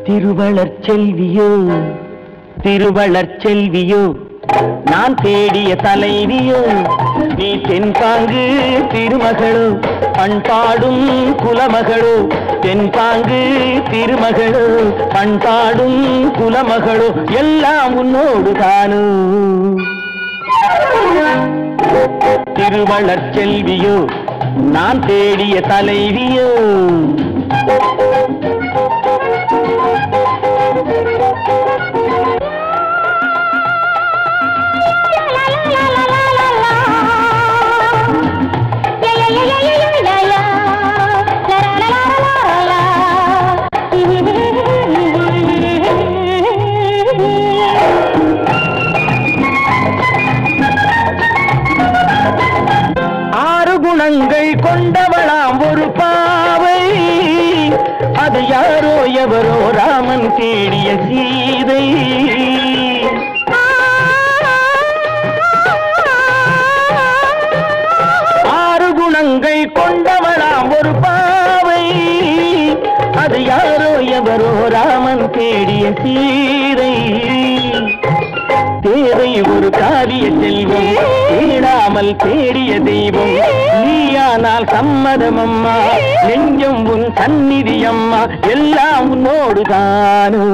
திருவளர் செல்வியோ திருவளர் செல்வியோ நான் தேடிய தலைவியோ நீ தென்பாங்கு திருமகளோ பண்பாடும் குலமகளோ தென்பாங்கு திருமகளோ பண்பாடும் குலமகளோ எல்லாம் உன்னோடு தானோ திருவளர் செல்வியோ நான் தேடிய தலைவியோ குணங்கள் கொண்டவளாம் ஒரு பாவை அது யாரோ எவரோ ராமன் தேடிய சீதை ஆறு குணங்கள் கொண்டவளாம் ஒரு பாவை அது யாரோ எவரோ ராமன் தேடிய சீதை தேவை ஒரு காரிய செல்வம் தேடாமல் தேடிய தெய்வம் நீயானால் சம்மதம் அம்மா நெஞ்சம் உன் சந்நிதி அம்மா எல்லாம் உன்னோடு தானோ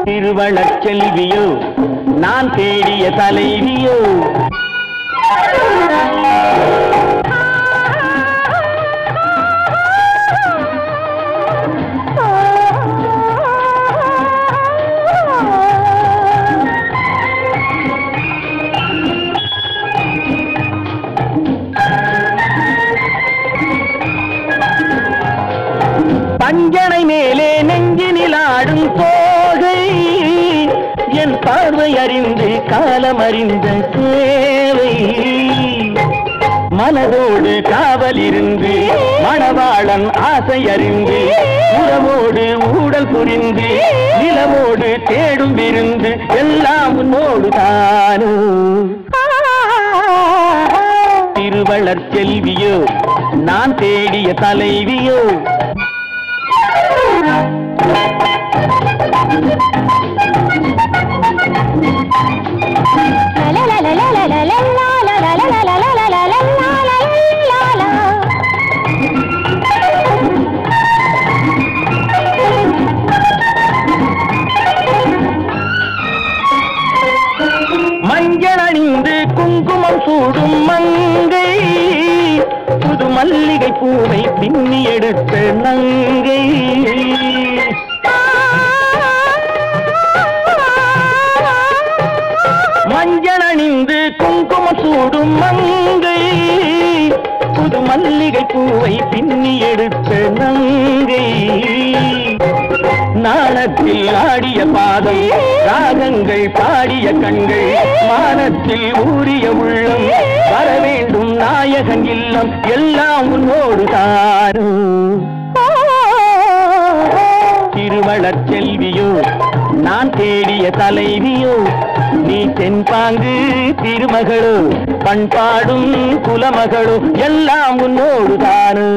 திருவளர் செல்வியோ நான் தேடிய தலைவியோ பஞ்சனை மேலே நெஞ்சினில் ஆடும் தோகை என் பார்வை அறிந்து காலம் அறிந்த சேவை மனதோடு காவல் இருந்து மணவாளன் ஆசை அறிந்து உறவோடு ஊடல் புரிந்து நிலவோடு தேடும் விருந்து எல்லாம் உன்னோடு தானோ திருவளர் செல்வியோ நான் தேடிய தலைவியோ மஞ்சள் அணிந்து குங்குமம் சூடும் மங்கை புது மல்லிகை பூவை பின்னி எடுத்த நங்கை மஞ்சள் அணிந்து குங்குமம் சூடும் மங்கை புது மல்லிகை பூவை பின்னி எடுத்த நங்கை நாணத்தில் ஆடிய பாதம் ராகங்கள் பாடிய கண்கள் மானத்தில் ஊறிய உள்ளம் வர வேண்டும் நாயகன் இல்லம் எல்லாம் உன்னோடு தானோ திருவளர் செல்வியோ நான் தேடிய தலைவியோ நீ தென்பாங்கு திருமகளோ பண்பாடும் குலமகளோ எல்லாம் உன்னோடு தானோ